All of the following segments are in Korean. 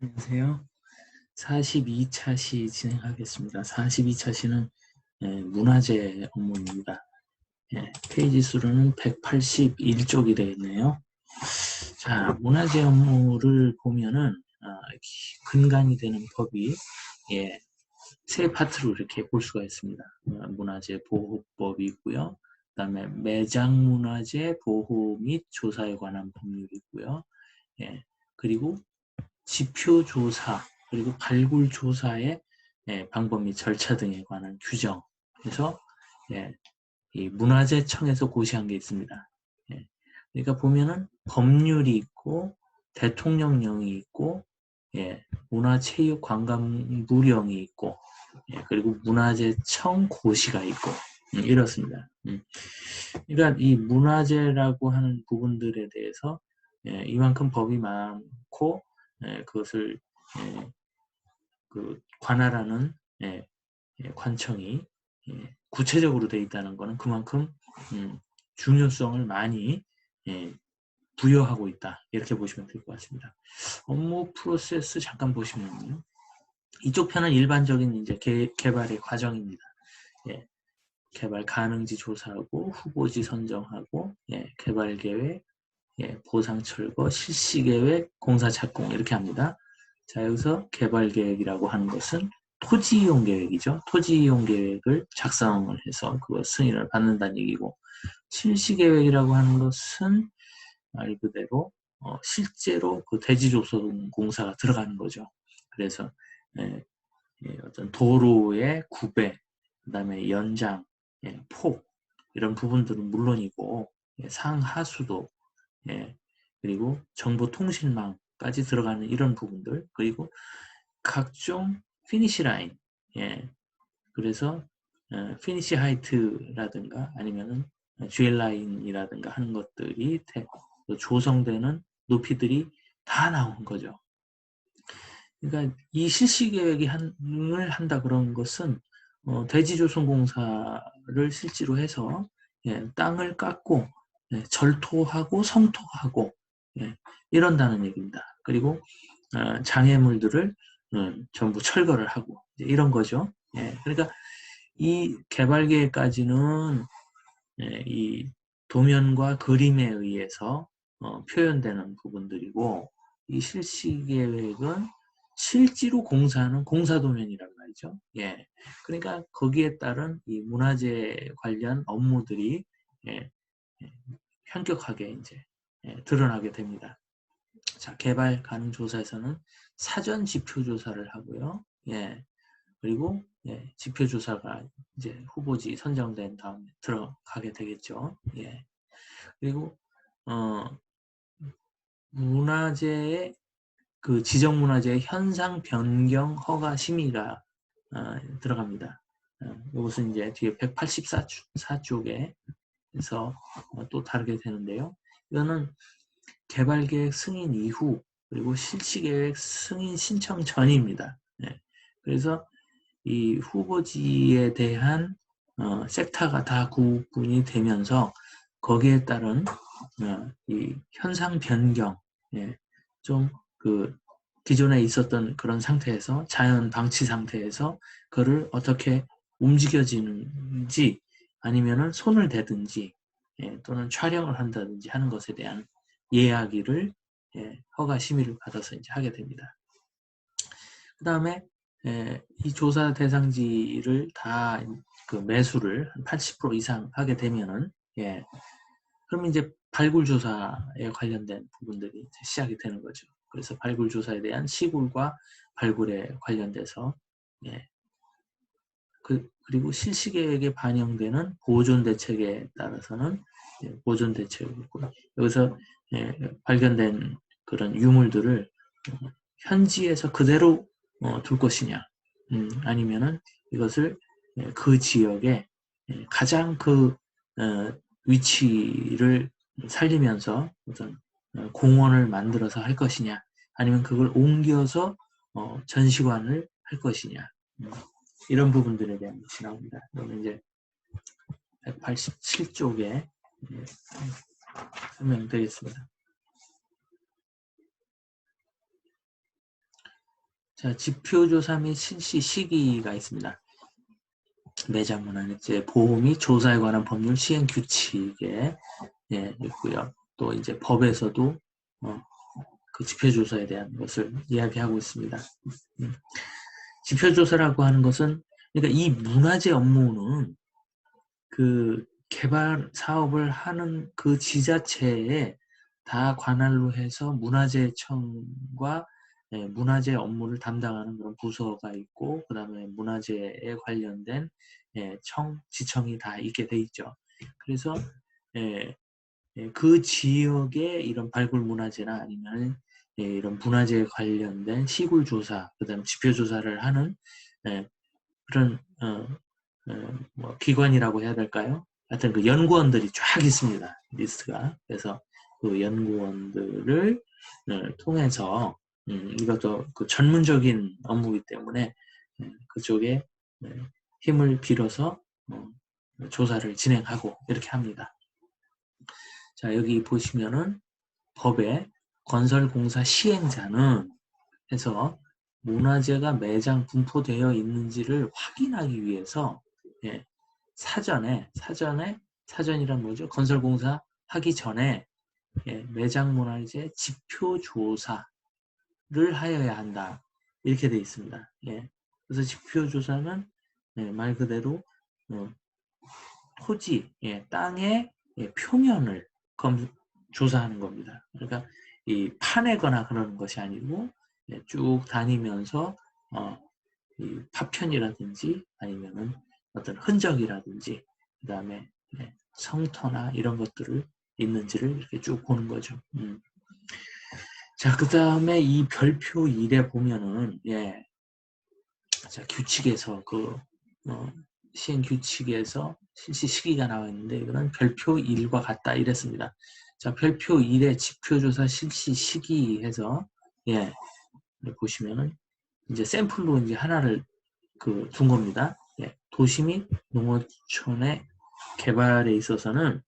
안녕하세요. 42차 시 진행하겠습니다. 42차 시는 문화재 업무입니다. 페이지 수로는 181쪽이 되어 있네요. 자, 문화재 업무를 보면은 근간이 되는 법이 세 파트로 이렇게 볼 수가 있습니다. 문화재 보호법이고요. 그다음에 매장 문화재 보호 및 조사에 관한 법률이고요. 그리고 지표 조사 그리고 발굴 조사의 방법 및 절차 등에 관한 규정. 그래서 이 문화재청에서 고시한 게 있습니다. 그러니까 보면은 법률이 있고 대통령령이 있고 문화체육관광부령이 있고 그리고 문화재청 고시가 있고 이렇습니다. 그러니까 이 문화재라고 하는 부분들에 대해서 이만큼 법이 많고 그것을 관할하는 관청이 구체적으로 되어 있다는 것은 그만큼 중요성을 많이 부여하고 있다. 이렇게 보시면 될 것 같습니다. 업무 프로세스 잠깐 보시면요. 이쪽 편은 일반적인 이제 개발의 과정입니다. 개발 가능지 조사하고 후보지 선정하고 개발 계획, 보상 철거, 실시 계획, 공사 착공 이렇게 합니다. 자, 여기서 개발 계획이라고 하는 것은 토지 이용 계획이죠. 토지 이용 계획을 작성을 해서 그거 승인을 받는다는 얘기고, 실시 계획이라고 하는 것은 말 그대로 실제로 그 대지 조성 공사가 들어가는 거죠. 그래서 어떤 도로의 구배, 그다음에 연장, 폭 이런 부분들은 물론이고 상하수도 그리고 정보통신망까지 들어가는 이런 부분들, 그리고 각종 피니시 라인, 그래서 피니시 하이트라든가 아니면은 GL 라인이라든가 하는 것들이 조성되는 높이들이 다 나오는 거죠. 그러니까 이 실시 계획을 한다 그런 것은 대지조성공사를 실제로 해서 땅을 깎고 절토하고 성토하고 이런다는 얘기입니다. 그리고 장애물들을 전부 철거를 하고 이런 거죠. 그러니까 이 개발 계획까지는 이 도면과 그림에 의해서 표현되는 부분들이고, 이 실시 계획은 실제로 공사하는 공사도면이란 말이죠. 그러니까 거기에 따른 이 문화재 관련 업무들이 현격하게 이제 드러나게 됩니다. 자, 개발 가능 조사에서는 사전 지표 조사를 하고요. 그리고 지표 조사가 이제 후보지 선정된 다음에 들어가게 되겠죠. 그리고 문화재의 그 지정 문화재의 현상 변경 허가 심의가 들어갑니다. 이것은 이제 뒤에 184쪽에서 또 다르게 되는데요. 이거는 개발계획 승인 이후 그리고 실시계획 승인 신청 전입니다. 그래서 이 후보지에 대한 섹터가 다 구분이 되면서 거기에 따른 이 현상 변경, 좀 그 기존에 있었던 그런 상태에서 자연 방치 상태에서 그를 어떻게 움직여지는지 아니면은 손을 대든지 또는 촬영을 한다든지 하는 것에 대한 이야기를 허가 심의를 받아서 이제 하게 됩니다. 그 다음에 이 조사 대상지를 다 그 매수를 한 80% 이상 하게 되면은 그러면 이제 발굴 조사에 관련된 부분들이 이제 시작이 되는 거죠. 그래서 발굴 조사에 대한 시굴과 발굴에 관련돼서 그리고 실시 계획에 반영되는 보존 대책에 따라서는 보존 대책이 있고, 여기서 발견된 그런 유물들을 현지에서 그대로 둘 것이냐, 아니면은 이것을 그 지역에 가장 그 위치를 살리면서 어떤 공원을 만들어서 할 것이냐, 아니면 그걸 옮겨서 전시관을 할 것이냐, 이런 부분들에 대한 것이 나옵니다. 그러면 이제 187쪽에 설명드리겠습니다. 자, 지표조사 및 실시 시기가 있습니다. 매장문화재 보호 및 조사에 관한 법률 시행 규칙에 있고요. 또 이제 법에서도 그 지표조사에 대한 것을 이야기하고 있습니다. 지표조사라고 하는 것은 그러니까 이 문화재 업무는 그 개발 사업을 하는 그 지자체에 다 관할로 해서 문화재청과 문화재 업무를 담당하는 그런 부서가 있고 그 다음에 문화재에 관련된 지청이 다 있게 돼 있죠. 그래서 그 지역의 이런 발굴 문화재나 아니면 이런 문화재에 관련된 시굴 조사, 그 다음 지표 조사를 하는 그런 뭐 기관이라고 해야 될까요? 하여튼 그 연구원들이 쫙 있습니다. 리스트가. 그래서 그 연구원들을 통해서 이것도 그 전문적인 업무이기 때문에 그쪽에 힘을 빌어서 조사를 진행하고 이렇게 합니다. 자, 여기 보시면은 법에 건설공사 시행자는 해서 문화재가 매장 분포되어 있는지를 확인하기 위해서 사전이란 뭐죠? 건설공사 하기 전에 매장 문화재 지표 조사를 하여야 한다. 이렇게 되어 있습니다. 그래서 지표 조사는 말 그대로 토지, 땅의 표면을 조사하는 겁니다. 그러니까 이 파내거나 그러는 것이 아니고 쭉 다니면서 이 파편이라든지 아니면은 어떤 흔적이라든지 그 다음에 성터나 이런 것들을 있는지를 이렇게 쭉 보는 거죠. 자, 그 다음에 이 별표 1에 보면은 자, 규칙에서 그 시행 규칙에서 실시 시기가 나와 있는데 이거는 별표 1과 같다 이랬습니다. 자, 별표 1의 지표조사 실시 시기 해서 보시면은 이제 샘플로 이제 하나를 둔 겁니다. 도시 및 농어촌의 개발에 있어서는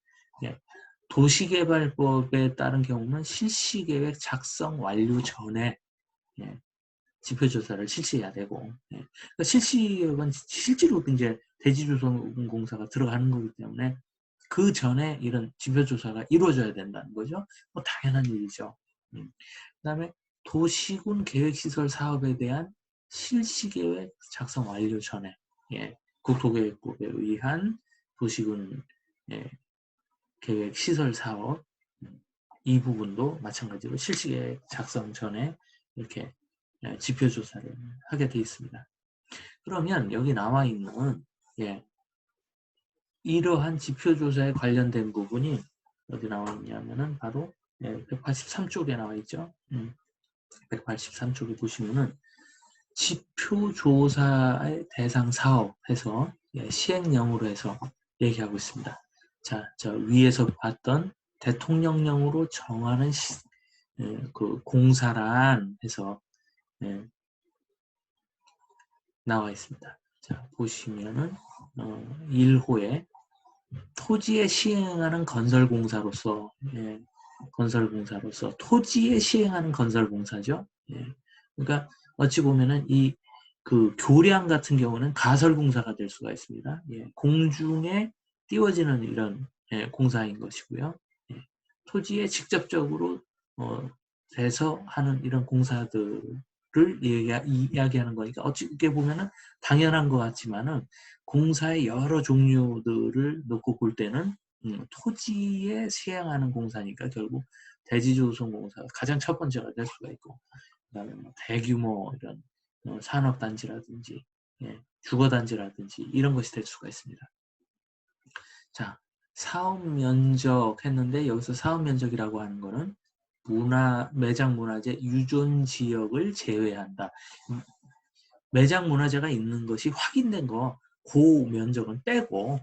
도시개발법에 따른 경우는 실시계획 작성 완료 전에 지표조사를 실시해야 되고 그러니까 실시계획은 실제로 이제 대지조성공사가 들어가는 거기 때문에 그 전에 이런 지표조사가 이루어져야 된다는 거죠. 뭐 당연한 일이죠. 그 다음에 도시군 계획시설 사업에 대한 실시계획 작성 완료 전에 국토계획법에 의한 도시군 계획시설 사업 이 부분도 마찬가지로 실시계획 작성 전에 이렇게 지표조사를 하게 되어 있습니다. 그러면 여기 나와 있는 이러한 지표조사에 관련된 부분이 어디 나와 있냐면은 바로 183쪽에 나와 있죠. 183쪽에 보시면은 지표조사의 대상 사업에서 시행령으로 해서 얘기하고 있습니다. 자, 저 위에서 봤던 대통령령으로 정하는 그 공사란 해서 나와 있습니다. 자, 보시면은 1호에 토지에 시행하는 건설공사로서 토지에 시행하는 건설공사죠. 그러니까 어찌 보면은 이 그 교량 같은 경우는 가설공사가 될 수가 있습니다. 공중에 띄워지는 이런 공사인 것이고요. 토지에 직접적으로 대서 하는 이런 공사들을 이야기하는 거니까 어떻게 보면은 당연한 것 같지만은 공사의 여러 종류들을 놓고 볼 때는 토지에 시행하는 공사니까 결국 대지조성공사가 가장 첫 번째가 될 수가 있고 그다음에 뭐 대규모 이런 산업단지라든지 주거단지라든지 이런 것이 될 수가 있습니다. 자, 사업면적 했는데 여기서 사업면적이라고 하는 거는 매장 문화재 유존 지역을 제외한다. 매장 문화재가 있는 것이 확인된 거, 그 면적은 빼고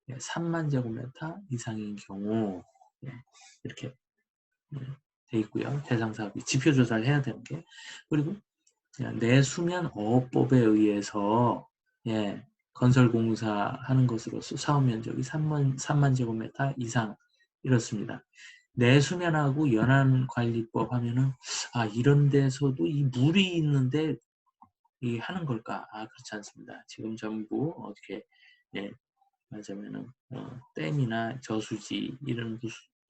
3만 제곱미터 이상인 경우 이렇게 돼 있고요. 대상 사업이 지표 조사를 해야 되는 게 그리고 내수면 어업법에 의해서 건설공사 하는 것으로서 사업 면적이 3만 제곱미터 이상 이렇습니다. 내수면하고 연안관리법 하면은 아 이런 데서도 이 물이 있는데 이 하는 걸까? 아 그렇지 않습니다. 지금 전부 어떻게 예, 말하자면은 댐이나 저수지 이런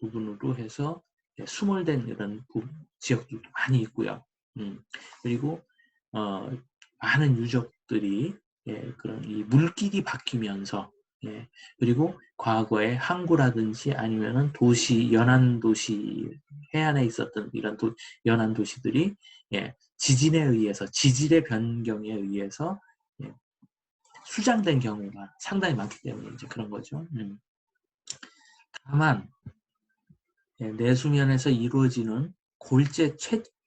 부분으로 해서 예, 수몰된 이런 지역들도 많이 있고요. 그리고 많은 유적들이 예, 그런 이 물길이 바뀌면서 예, 그리고 과거에 항구라든지 아니면은 도시 연안 도시 해안에 있었던 이런 연안 도시들이 예, 지진에 의해서 지질의 변경에 의해서 예, 수장된 경우가 상당히 많기 때문에 이제 그런 거죠. 다만 예, 내수면에서 이루어지는 골재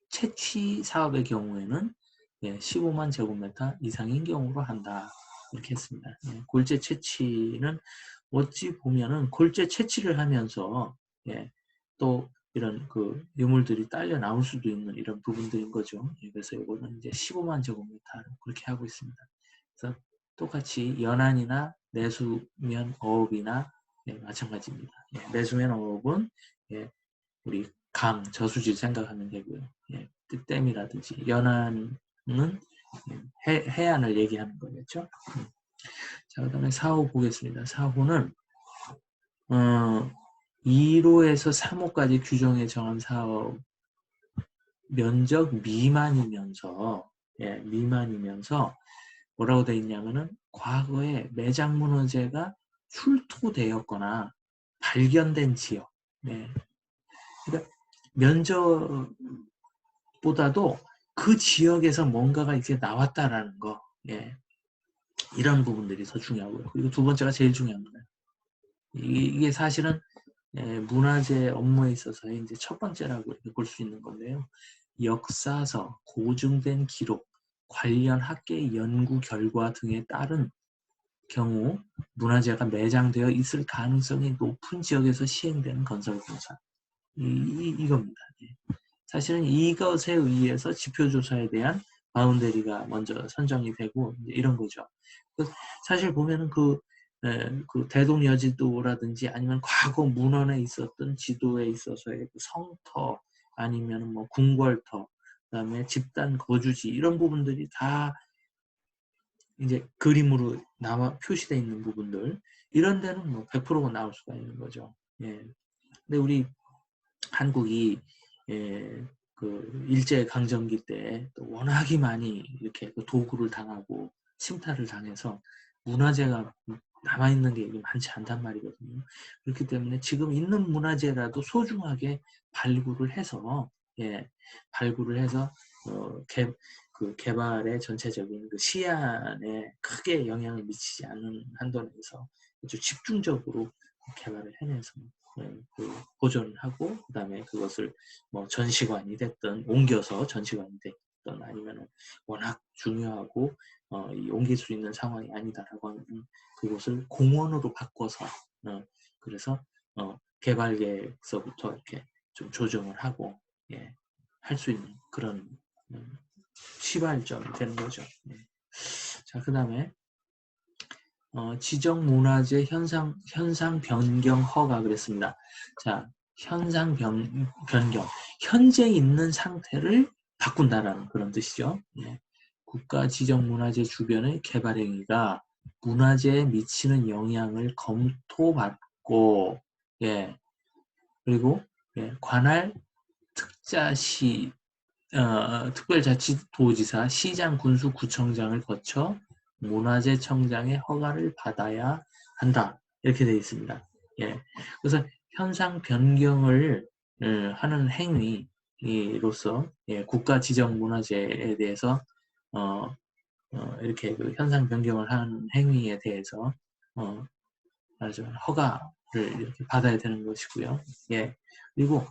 채취 사업의 경우에는 예, 15만 제곱미터 이상인 경우로 한다. 이렇게 했습니다. 예, 골재 채취는 어찌 보면은 골재 채취를 하면서 예, 또 이런 그 유물들이 딸려 나올 수도 있는 이런 부분들인 거죠. 예, 그래서 이거는 이제 15만 제곱미터 그렇게 하고 있습니다. 그래서 똑같이 연안이나 내수면 어업이나 예, 마찬가지입니다. 예, 내수면 어업은 예, 우리 강, 저수지 생각하면 되고요. 예, 댐이라든지 연안은 해안을 얘기하는 거겠죠. 자, 그 다음에 4호 보겠습니다. 4호는 2호에서 3호까지 규정에 정한 사업 면적 미만이면서 예, 미만이면서 뭐라고 되어 있냐면은 과거에 매장문화재가 출토되었거나 발견된 지역 예, 그러니까 면적보다도 그 지역에서 뭔가가 이렇게 나왔다라는 거, 예, 이런 부분들이 더 중요하고요. 그리고 두 번째가 제일 중요합니다. 이게 사실은 예, 문화재 업무에 있어서 이제 첫 번째라고 볼 수 있는 건데요. 역사서, 고증된 기록, 관련 학계의 연구 결과 등에 따른 경우 문화재가 매장되어 있을 가능성이 높은 지역에서 시행되는 건설공사. 이겁니다. 예. 사실은 이것에 의해서 지표조사에 대한 바운더리가 먼저 선정이 되고 이런 거죠. 사실 보면은 그 대동여지도라든지 아니면 과거 문헌에 있었던 지도에 있어서의 그 성터 아니면 뭐 궁궐터 그다음에 집단 거주지 이런 부분들이 다 이제 그림으로 나와 표시되어 있는 부분들 이런 데는 뭐 100%가 나올 수가 있는 거죠. 예. 근데 우리 한국이 예, 그 일제 강점기 때 또 워낙이 많이 이렇게 그 도구를 당하고 침탈을 당해서 문화재가 남아있는 게 많지 않단 말이거든요. 그렇기 때문에 지금 있는 문화재라도 소중하게 발굴을 해서 예, 발굴을 해서 그 개발의 전체적인 그 시안에 크게 영향을 미치지 않는 한도에서 아주 집중적으로 개발을 해내서 그 보존을 하고 그다음에 그것을 뭐 전시관이 됐든 옮겨서 전시관이 됐든 아니면 워낙 중요하고 이 옮길 수 있는 상황이 아니다라고 하면 그것을 공원으로 바꿔서 그래서 개발 계획서부터 이렇게 좀 조정을 하고 예, 할 수 있는 그런 시발점이 되는 거죠. 예. 자, 그 다음에 지정문화재 현상 변경 허가 그랬습니다. 자, 현상 변경. 현재 있는 상태를 바꾼다라는 그런 뜻이죠. 예. 국가 지정문화재 주변의 개발 행위가 문화재에 미치는 영향을 검토받고, 예. 그리고, 예. 관할 특자시, 특별자치도지사, 시장, 군수, 구청장을 거쳐 문화재청장의 허가를 받아야 한다. 이렇게 되어 있습니다. 예. 그래서 현상 변경을 하는 행위로서 예, 국가 지정 문화재에 대해서 이렇게 그 현상 변경을 하는 행위에 대해서 허가를 이렇게 받아야 되는 것이고요. 예. 그리고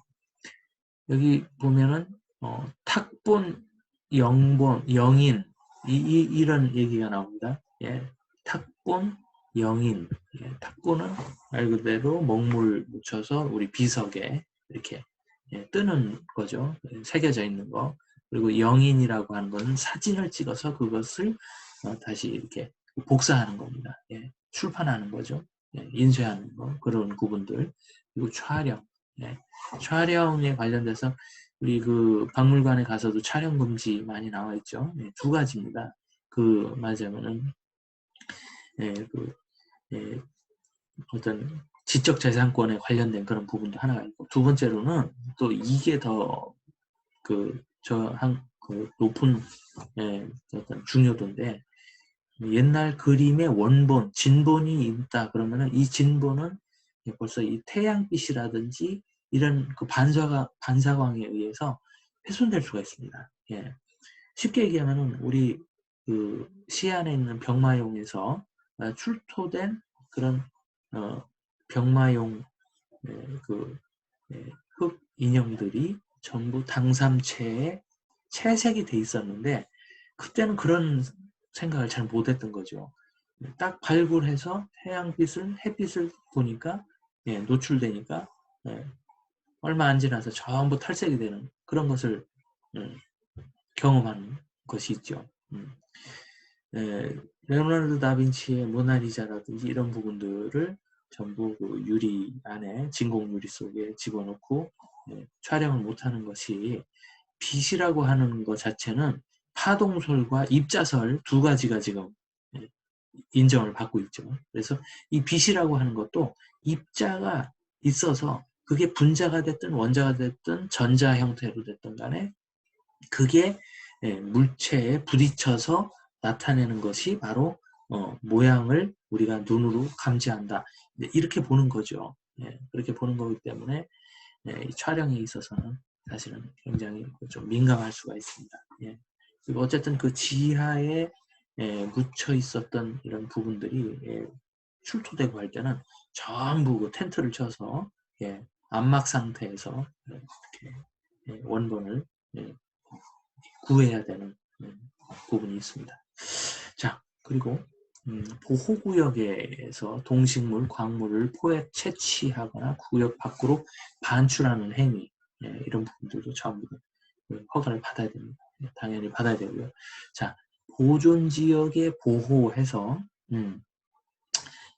여기 보면은 탁본, 영본, 영인 이런 얘기가 나옵니다. 예, 탁본, 영인. 예, 탁본은 말 그대로 먹물 묻혀서 우리 비석에 이렇게 예, 뜨는 거죠. 새겨져 있는 거. 그리고 영인이라고 하는 것은 사진을 찍어서 그것을 다시 이렇게 복사하는 겁니다. 예, 출판하는 거죠. 예, 인쇄하는 거 그런 구분들. 그리고 촬영. 예. 촬영에 관련돼서 우리 그 박물관에 가서도 촬영 금지 많이 나와 있죠. 예, 두 가지입니다. 그 말하자면은 예, 그 예, 어떤 지적재산권에 관련된 그런 부분도 하나가 있고, 두 번째로는 또 이게 더 그 그 높은 예, 어떤 중요도인데, 옛날 그림의 원본, 진본이 있다 그러면은 이 진본은 벌써 이 태양빛이라든지 이런 그 반사광에 의해서 훼손될 수가 있습니다. 예. 쉽게 얘기하면은 우리 그 시안에 있는 병마용에서 출토된 그런 병마용 그 흙 인형들이 전부 당삼체에 채색이 돼 있었는데, 그때는 그런 생각을 잘 못했던 거죠. 딱 발굴해서 햇빛을 보니까 노출되니까 얼마 안 지나서 전부 탈색이 되는 그런 것을 경험한 것이 있죠. 레오나르도 다빈치의 모나리자라든지 이런 부분들을 전부 그 유리 안에 진공 유리 속에 집어넣고 촬영을 못하는 것이, 빛이라고 하는 것 자체는 파동설과 입자설 두 가지가 지금 인정을 받고 있죠. 그래서 이 빛이라고 하는 것도 입자가 있어서 그게 분자가 됐든 원자가 됐든 전자 형태로 됐든 간에 그게 물체에 부딪혀서 나타내는 것이 바로 모양을 우리가 눈으로 감지한다. 이렇게 보는 거죠. 그렇게 보는 거기 때문에 이 촬영에 있어서는 사실은 굉장히 좀 민감할 수가 있습니다. 그리고 어쨌든 그 지하에 묻혀 있었던 이런 부분들이 출토되고 할 때는 전부 그 텐트를 쳐서 암막 상태에서 이렇게 원본을 구해야 되는 부분이 있습니다. 자, 그리고 보호구역에서 동식물, 광물을 포획 채취하거나 구역 밖으로 반출하는 행위, 이런 부분들도 전부 허가를 받아야 됩니다. 당연히 받아야 되고요. 자, 보존지역에 보호해서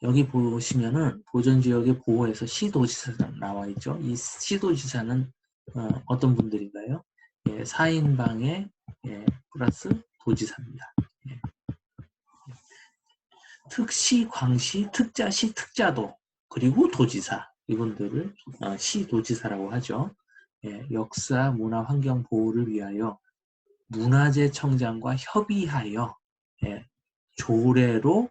여기 보시면은 보존지역의 보호에서 시도지사가 나와 있죠. 이 시도지사는 어떤 분들인가요? 4인방에 플러스 도지사입니다. 특시, 광시, 특자시, 특자도, 그리고 도지사, 이분들을 시도지사라고 하죠. 역사, 문화, 환경 보호를 위하여 문화재청장과 협의하여 조례로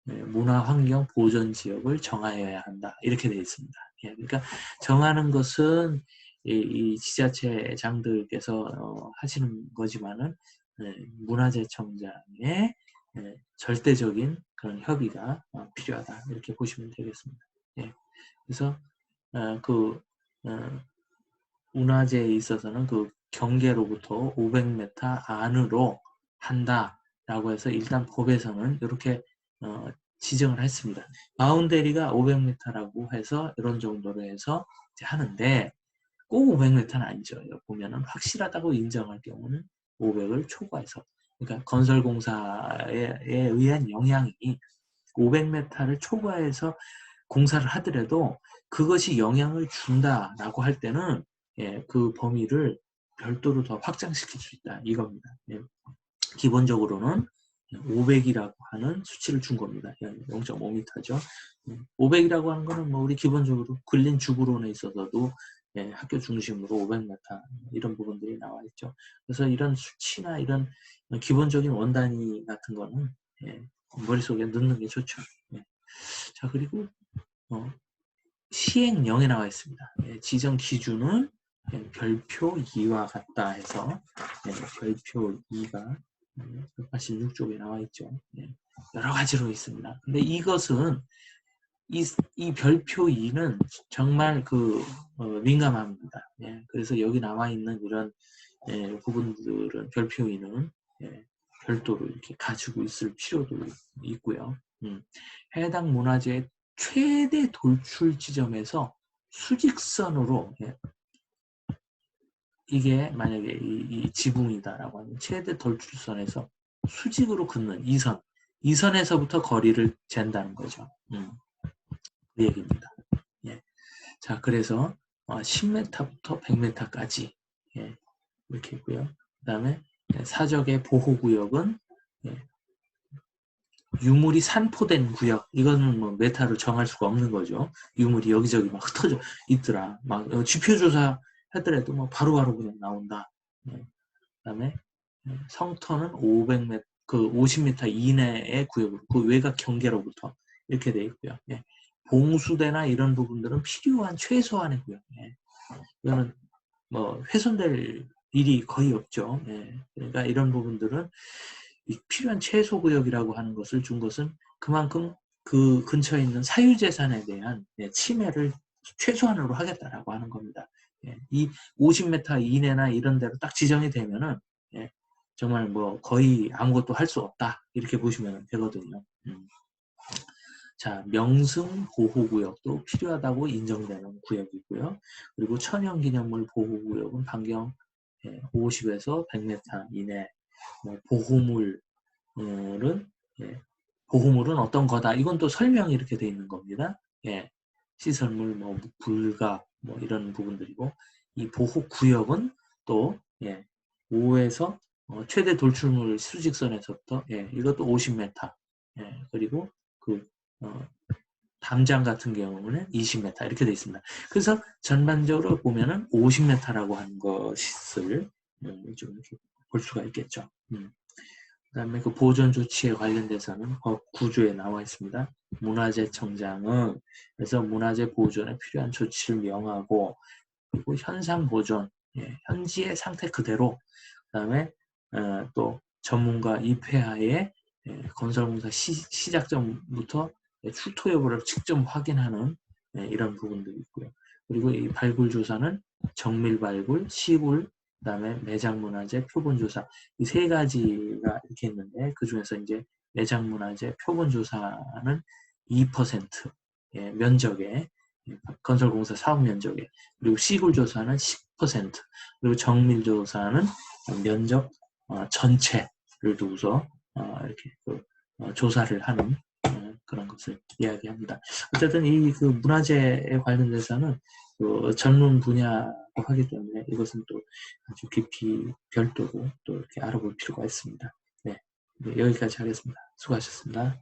문화, 환경, 보존 지역을 정하여야 한다. 이렇게 되어 있습니다. 그러니까 정하는 것은 이 지자체장들께서 하시는 거지만은 문화재청장의 절대적인 그런 협의가 필요하다. 이렇게 보시면 되겠습니다. 그래서 그 문화재에 있어서는 그 경계로부터 500m 안으로 한다라고 해서 일단 법에서는 이렇게 지정을 했습니다. 바운데리가 500m라고 해서 이런 정도로 해서 하는데 꼭 500m는 아니죠. 보면은 확실하다고 인정할 경우는 500을 초과해서, 그러니까 건설공사에 의한 영향이 500m를 초과해서 공사를 하더라도 그것이 영향을 준다라고 할 때는 그 범위를 별도로 더 확장시킬 수 있다 이겁니다. 기본적으로는 500이라고 하는 수치를 준 겁니다. 0.5m죠. 500이라고 하는 거는 뭐 우리 기본적으로 근린 주구론에 있어서도 학교 중심으로 500m 이런 부분들이 나와 있죠. 그래서 이런 수치나 이런 기본적인 원단위 같은 거는 머릿속에 넣는 게 좋죠. 자, 그리고 시행령에 나와 있습니다. 지정 기준은 별표 2와 같다 해서 별표 2가 186쪽에 나와 있죠. 여러 가지로 있습니다. 근데 이것은 이 별표 2는 정말 민감합니다. 그래서 여기 나와 있는 이런 부분들은 별표 2는 별도로 이렇게 가지고 있을 필요도 있고요. 해당 문화재의 최대 돌출 지점에서 수직선으로 이게 만약에 이 지붕이다라고 하면 최대 돌출선에서 수직으로 긋는 이 선에서부터 거리를 잰다는 거죠. 그 얘기입니다. 자, 그래서 10m부터 100m까지 예, 이렇게 있고요. 그 다음에 사적의 보호구역은 예, 유물이 산포된 구역. 이거는 뭐 메타를 정할 수가 없는 거죠. 유물이 여기저기 막 흩어져 있더라. 막 지표조사 하더라도 뭐 바로바로 그냥 나온다. 예, 그다음에 성터는 500m, 그 50m 이내의 구역으로, 그 외곽 경계로부터 이렇게 돼 있고요. 예. 봉수대나 이런 부분들은 필요한 최소한의 구역. 예. 이거는 뭐 훼손될 일이 거의 없죠. 예. 그러니까 이런 부분들은 필요한 최소 구역이라고 하는 것을 준 것은 그만큼 그 근처에 있는 사유재산에 대한 침해를 최소한으로 하겠다라고 하는 겁니다. 예. 이 50m 이내나 이런 데로 딱 지정이 되면은 예. 정말 뭐 거의 아무것도 할 수 없다 이렇게 보시면 되거든요. 자, 명승 보호구역도 필요하다고 인정되는 구역이고요. 그리고 천연기념물 보호구역은 반경 50에서 100m 이내. 뭐 보호물은 보호물은 어떤 거다. 이건 또 설명이 이렇게 돼 있는 겁니다. 예, 시설물, 뭐 불가, 뭐 이런 부분들이고 이 보호구역은 또 5에서 최대 돌출물 수직선에서부터 이것도 50m. 그리고 그 담장 같은 경우는 20m 이렇게 되어 있습니다. 그래서 전반적으로 보면은 50m라고 하는 것을 좀 이렇게 볼 수가 있겠죠. 그다음에 그 보존 조치에 관련돼서는 법 9조에 나와 있습니다. 문화재청장은 그래서 문화재 보존에 필요한 조치를 명하고 그리고 현상 보존, 현지의 상태 그대로 그다음에 또 전문가 입회하에 건설공사 시작 전부터 출토 여부를 직접 확인하는 이런 부분들이 있고요. 그리고 이 발굴 조사는 정밀 발굴, 시굴, 그다음에 매장 문화재 표본 조사 이 세 가지가 이렇게 있는데 그 중에서 이제 매장 문화재 표본 조사는 2% 면적에 건설공사 사업 면적에 그리고 시굴 조사는 10% 그리고 정밀 조사는 면적 전체를 두고서 이렇게 조사를 하는 그런 것을 이야기합니다. 어쨌든 이 그 문화재에 관련돼서는 그 전문 분야고 하기 때문에 이것은 또 아주 깊이 별도로 또 이렇게 알아볼 필요가 있습니다. 네, 여기까지 하겠습니다. 수고하셨습니다.